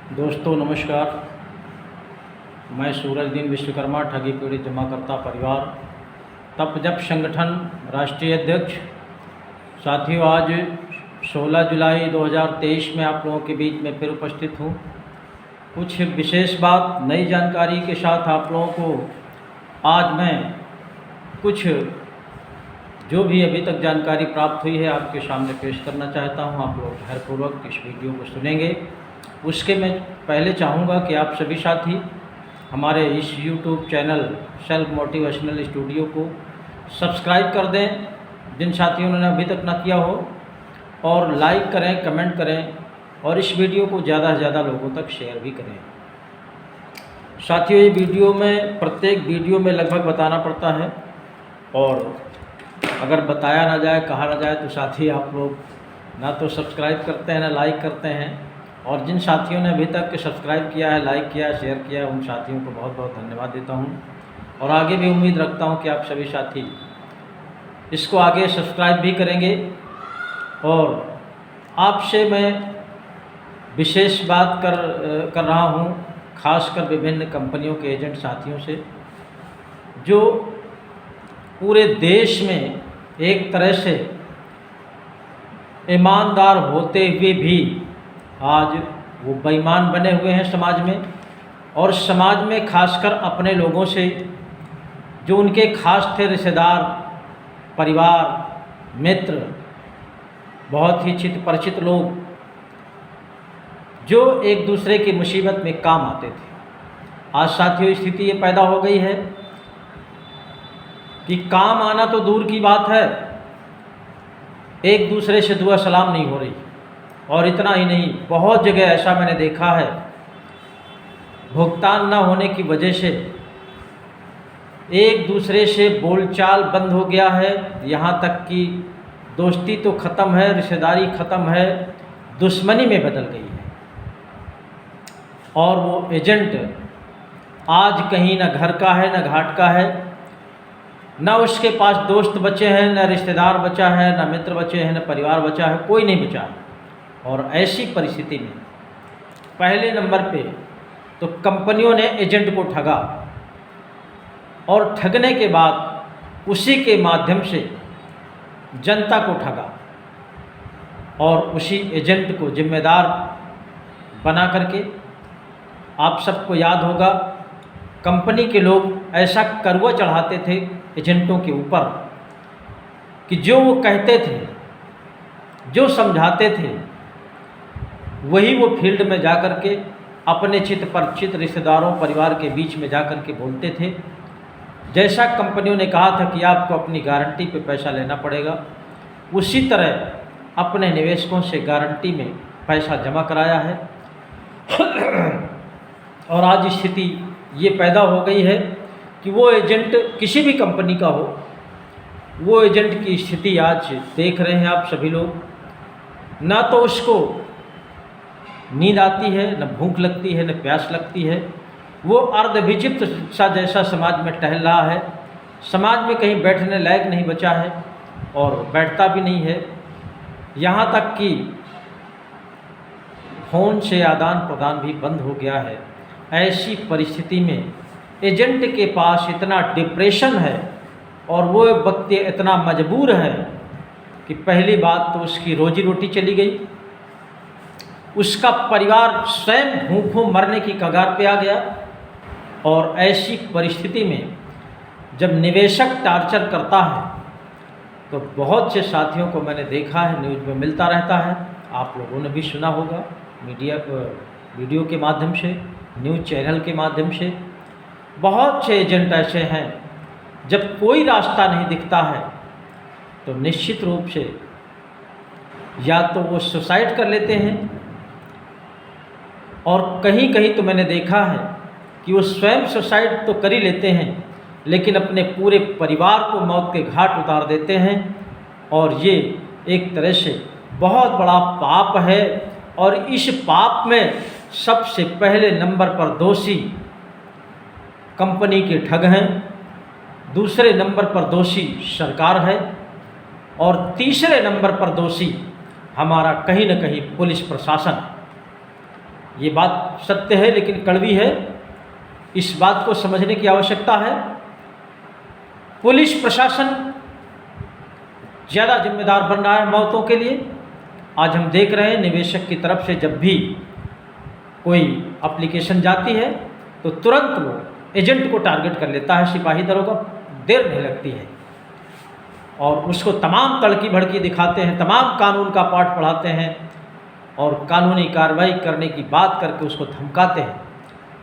दोस्तों नमस्कार। मैं सूरजदीन विश्वकर्मा ठगी पीड़ित जमाकर्ता परिवार तप जप संगठन राष्ट्रीय अध्यक्ष। साथियों, आज 16 जुलाई 2023 में आप लोगों के बीच में फिर उपस्थित हूँ। कुछ विशेष बात, नई जानकारी के साथ आप लोगों को आज मैं कुछ जो भी अभी तक जानकारी प्राप्त हुई है आपके सामने पेश करना चाहता हूँ। आप लोग धैर्यपूर्वक इस वीडियो को सुनेंगे। उसके मैं पहले चाहूँगा कि आप सभी साथी हमारे इस YouTube channel self motivational studio को सब्सक्राइब कर दें, जिन साथियों ने अभी तक ना किया हो, और लाइक करें, कमेंट करें और इस वीडियो को ज़्यादा से ज़्यादा लोगों तक शेयर भी करें। साथियों, ये वीडियो में प्रत्येक वीडियो में लगभग बताना पड़ता है, और अगर बताया ना जाए, कहा ना जाए, तो साथी आप लोग ना तो सब्सक्राइब करते हैं, ना लाइक करते हैं। और जिन साथियों ने अभी तक सब्सक्राइब किया है, लाइक किया है, शेयर किया है, उन साथियों को बहुत बहुत धन्यवाद देता हूं। और आगे भी उम्मीद रखता हूं कि आप सभी साथी इसको आगे सब्सक्राइब भी करेंगे। और आपसे मैं विशेष बात कर रहा हूं, खासकर विभिन्न कंपनियों के एजेंट साथियों से, जो पूरे देश में एक तरह से ईमानदार होते हुए भी आज वो बेईमान बने हुए हैं समाज में। और समाज में खासकर अपने लोगों से, जो उनके खास थे, रिश्तेदार, परिवार, मित्र, बहुत ही चित परिचित लोग, जो एक दूसरे की मुसीबत में काम आते थे। आज साथियों स्थिति ये पैदा हो गई है कि काम आना तो दूर की बात है, एक दूसरे से दुआ सलाम नहीं हो रही। और इतना ही नहीं, बहुत जगह ऐसा मैंने देखा है, भुगतान न होने की वजह से एक दूसरे से बोलचाल बंद हो गया है। यहाँ तक कि दोस्ती तो ख़त्म है, रिश्तेदारी ख़त्म है, दुश्मनी में बदल गई है। और वो एजेंट आज कहीं न घर का है, न घाट का है, न उसके पास दोस्त बचे हैं, न रिश्तेदार बचा है, न मित्र बचे हैं, न परिवार बचा है, कोई नहीं बचा है। और ऐसी परिस्थिति में पहले नंबर पे तो कंपनियों ने एजेंट को ठगा, और ठगने के बाद उसी के माध्यम से जनता को ठगा, और उसी एजेंट को जिम्मेदार बना करके, आप सबको याद होगा, कंपनी के लोग ऐसा करुआ चढ़ाते थे एजेंटों के ऊपर कि जो वो कहते थे, जो समझाते थे, वही वो फील्ड में जाकर के अपने चित परिचित रिश्तेदारों, परिवार के बीच में जाकर के बोलते थे। जैसा कंपनियों ने कहा था कि आपको अपनी गारंटी पे पैसा लेना पड़ेगा, उसी तरह अपने निवेशकों से गारंटी में पैसा जमा कराया है। और आज स्थिति ये पैदा हो गई है कि वो एजेंट किसी भी कंपनी का हो, वो एजेंट की स्थिति आज देख रहे हैं आप सभी लोग। ना तो उसको नींद आती है, न भूख लगती है, न प्यास लगती है। वो अर्धविचित्र सा जैसा समाज में टहल रहा है, समाज में कहीं बैठने लायक नहीं बचा है, और बैठता भी नहीं है। यहाँ तक कि फ़ोन से आदान प्रदान भी बंद हो गया है। ऐसी परिस्थिति में एजेंट के पास इतना डिप्रेशन है, और वो व्यक्ति इतना मजबूर है कि पहली बात तो उसकी रोजी रोटी चली गई, उसका परिवार स्वयं भूखों मरने की कगार पे आ गया। और ऐसी परिस्थिति में जब निवेशक टार्चर करता है, तो बहुत से साथियों को मैंने देखा है, न्यूज़ में मिलता रहता है, आप लोगों ने भी सुना होगा, मीडिया वीडियो के माध्यम से, न्यूज़ चैनल के माध्यम से। बहुत से एजेंट ऐसे हैं, जब कोई रास्ता नहीं दिखता है तो निश्चित रूप से या तो वो सुसाइड कर लेते हैं, और कहीं कहीं तो मैंने देखा है कि वो स्वयं सुसाइड तो कर ही लेते हैं, लेकिन अपने पूरे परिवार को मौत के घाट उतार देते हैं। और ये एक तरह से बहुत बड़ा पाप है। और इस पाप में सबसे पहले नंबर पर दोषी कंपनी के ठग हैं, दूसरे नंबर पर दोषी सरकार है, और तीसरे नंबर पर दोषी हमारा कहीं न कहीं पुलिस प्रशासन। ये बात सत्य है लेकिन कड़वी है, इस बात को समझने की आवश्यकता है। पुलिस प्रशासन ज़्यादा जिम्मेदार बन रहा है मौतों के लिए। आज हम देख रहे हैं निवेशक की तरफ से जब भी कोई एप्लीकेशन जाती है तो तुरंत वो एजेंट को टारगेट कर लेता है सिपाही दरोगा, देर नहीं लगती है, और उसको तमाम तड़की भड़की दिखाते हैं, तमाम कानून का पाठ पढ़ाते हैं और कानूनी कार्रवाई करने की बात करके उसको धमकाते हैं।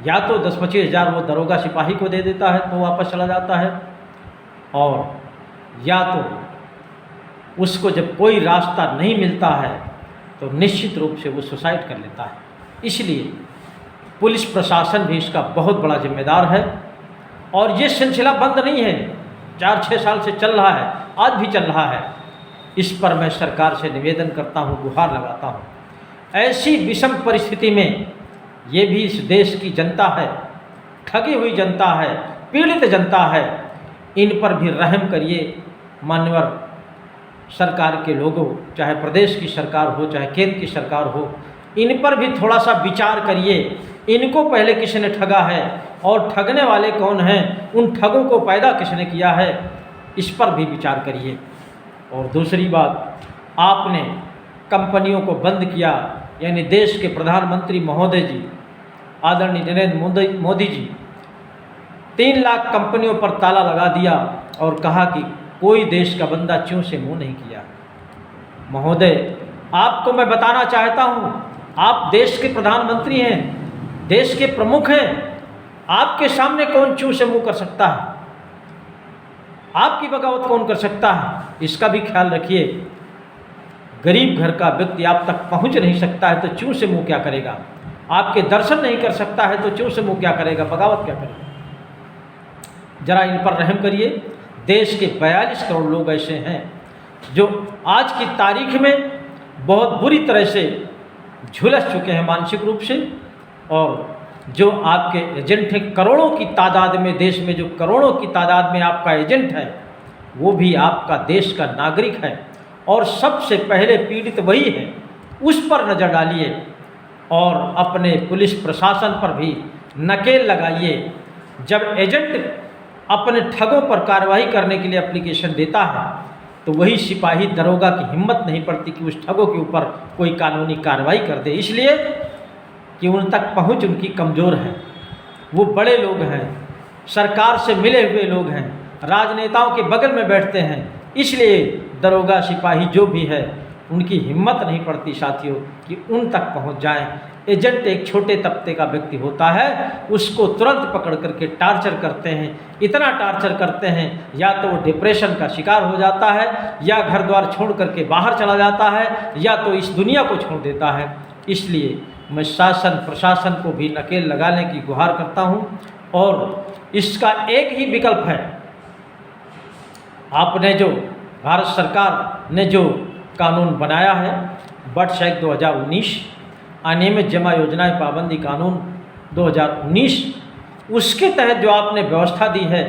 या तो 10-25 हज़ार वो दरोगा सिपाही को दे देता है तो वापस चला जाता है, और या तो उसको जब कोई रास्ता नहीं मिलता है तो निश्चित रूप से वो सुसाइड कर लेता है। इसलिए पुलिस प्रशासन भी इसका बहुत बड़ा जिम्मेदार है, और ये सिलसिला बंद नहीं है, 4-6 साल से चल रहा है, आज भी चल रहा है। इस पर मैं सरकार से निवेदन करता हूँ, गुहार लगाता हूँ। ऐसी विषम परिस्थिति में ये भी इस देश की जनता है, ठगी हुई जनता है, पीड़ित जनता है, इन पर भी रहम करिए। मान्यवर सरकार के लोगों, चाहे प्रदेश की सरकार हो चाहे केंद्र की सरकार हो, इन पर भी थोड़ा सा विचार करिए। इनको पहले किसने ठगा है और ठगने वाले कौन हैं, उन ठगों को पैदा किसने किया है, इस पर भी विचार करिए। और दूसरी बात, आपने कंपनियों को बंद किया, यानी देश के प्रधानमंत्री महोदय जी, आदरणीय नरेंद्र मोदी जी 3 लाख कंपनियों पर ताला लगा दिया और कहा कि कोई देश का बंदा च्यों से मुंह नहीं किया। महोदय, आपको मैं बताना चाहता हूँ, आप देश के प्रधानमंत्री हैं, देश के प्रमुख हैं, आपके सामने कौन च्यों से मुंह कर सकता है, आपकी बगावत कौन कर सकता है, इसका भी ख्याल रखिए। गरीब घर का व्यक्ति आप तक पहुंच नहीं सकता है तो च्यों से मुंह क्या करेगा, आपके दर्शन नहीं कर सकता है तो च्यों से मुंह क्या करेगा, बगावत क्या करेगा। जरा इन पर रहम करिए। देश के 42 करोड़ लोग ऐसे हैं जो आज की तारीख में बहुत बुरी तरह से झुलस चुके हैं मानसिक रूप से, और जो आपके एजेंट हैं करोड़ों की तादाद में, देश में जो करोड़ों की तादाद में आपका एजेंट है, वो भी आपका देश का नागरिक है, और सबसे पहले पीड़ित वही है। उस पर नज़र डालिए और अपने पुलिस प्रशासन पर भी नकेल लगाइए। जब एजेंट अपने ठगों पर कार्रवाई करने के लिए एप्लीकेशन देता है तो वही सिपाही दरोगा की हिम्मत नहीं पड़ती कि उस ठगों के ऊपर कोई कानूनी कार्रवाई कर दे, इसलिए कि उन तक पहुंच उनकी कमज़ोर है। वो बड़े लोग हैं, सरकार से मिले हुए लोग हैं, राजनेताओं के बगल में बैठते हैं, इसलिए दरोगा सिपाही जो भी है उनकी हिम्मत नहीं पड़ती साथियों कि उन तक पहुंच जाएं। एजेंट एक छोटे तबके का व्यक्ति होता है, उसको तुरंत पकड़ करके टार्चर करते हैं, इतना टार्चर करते हैं या तो वो डिप्रेशन का शिकार हो जाता है, या घर द्वार छोड़ करके बाहर चला जाता है, या तो इस दुनिया को छोड़ देता है। इसलिए मैं शासन प्रशासन को भी नकेल लगाने की गुहार करता हूं, और इसका एक ही विकल्प है। आपने जो भारत सरकार ने जो कानून बनाया है, बट्स एक्ट 2019, अनियमित जमा योजनाएं पाबंदी कानून 2019, उसके तहत जो आपने व्यवस्था दी है,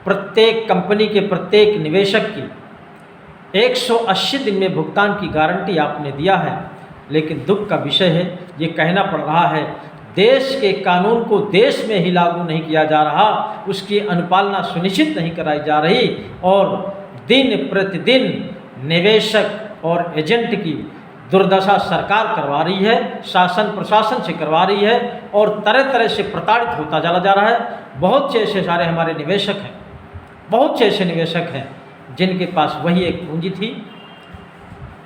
प्रत्येक कंपनी के प्रत्येक निवेशक की 180 दिन में भुगतान की गारंटी आपने दिया है। लेकिन दुख का विषय है, ये कहना पड़ रहा है, देश के कानून को देश में ही लागू नहीं किया जा रहा, उसकी अनुपालना सुनिश्चित नहीं कराई जा रही, और दिन प्रतिदिन निवेशक और एजेंट की दुर्दशा सरकार करवा रही है, शासन प्रशासन से करवा रही है, और तरह तरह से प्रताड़ित होता चला जा रहा है। बहुत से ऐसे सारे हमारे निवेशक हैं, बहुत से ऐसे निवेशक हैं जिनके पास वही एक पूंजी थी,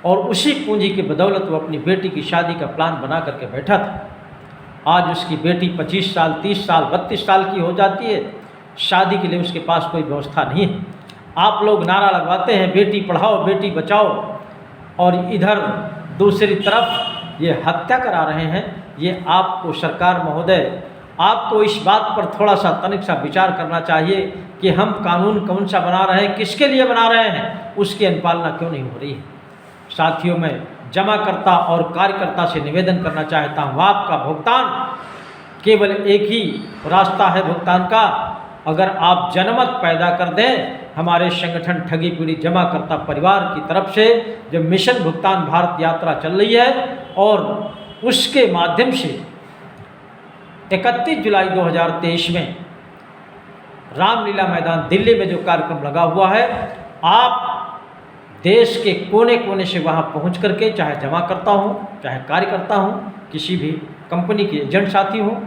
और उसी पूंजी की बदौलत वो अपनी बेटी की शादी का प्लान बना करके बैठा था। आज उसकी बेटी 25 साल, 30 साल, 32 साल की हो जाती है, शादी के लिए उसके पास कोई व्यवस्था नहीं है। आप लोग नारा लगवाते हैं बेटी पढ़ाओ बेटी बचाओ, और इधर दूसरी तरफ ये हत्या करा रहे हैं। ये आपको सरकार महोदय, आपको इस बात पर थोड़ा सा तनिक सा विचार करना चाहिए कि हम कानून कौन सा बना रहे हैं, किसके लिए बना रहे हैं, उसकी अनुपालना क्यों नहीं हो रही है। साथियों, मैं जमाकर्ता और कार्यकर्ता से निवेदन करना चाहता हूँ, आपका भुगतान केवल एक ही रास्ता है भुगतान का। अगर आप जनमत पैदा कर दें, हमारे संगठन ठगी पीड़ित जमाकर्ता परिवार की तरफ से जो मिशन भुगतान भारत यात्रा चल रही है, और उसके माध्यम से 31 जुलाई 2023 में रामलीला मैदान दिल्ली में जो कार्यक्रम लगा हुआ है, आप देश के कोने कोने से वहाँ पहुँच करके, चाहे जमा करता हो, चाहे कार्यकर्ता हो, किसी भी कंपनी के एजेंट साथी हो,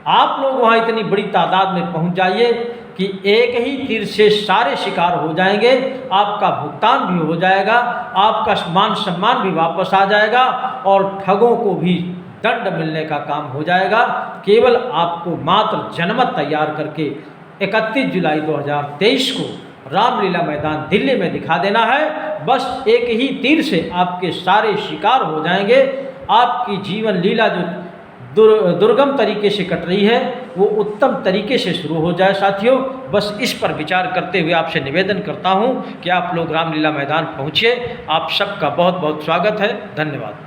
आप लोग वहाँ इतनी बड़ी तादाद में पहुँच जाइए कि एक ही तीर से सारे शिकार हो जाएंगे। आपका भुगतान भी हो जाएगा, आपका मान सम्मान भी वापस आ जाएगा और ठगों को भी दंड मिलने का काम हो जाएगा। केवल आपको मात्र जनमत तैयार करके 31 जुलाई 2023 को रामलीला मैदान दिल्ली में दिखा देना है। बस एक ही तीर से आपके सारे शिकार हो जाएंगे। आपकी जीवन लीला जो दुर्गम तरीके से कट रही है, वो उत्तम तरीके से शुरू हो जाए। साथियों, बस इस पर विचार करते हुए आपसे निवेदन करता हूँ कि आप लोग रामलीला मैदान पहुँचिए। आप सबका बहुत बहुत स्वागत है। धन्यवाद।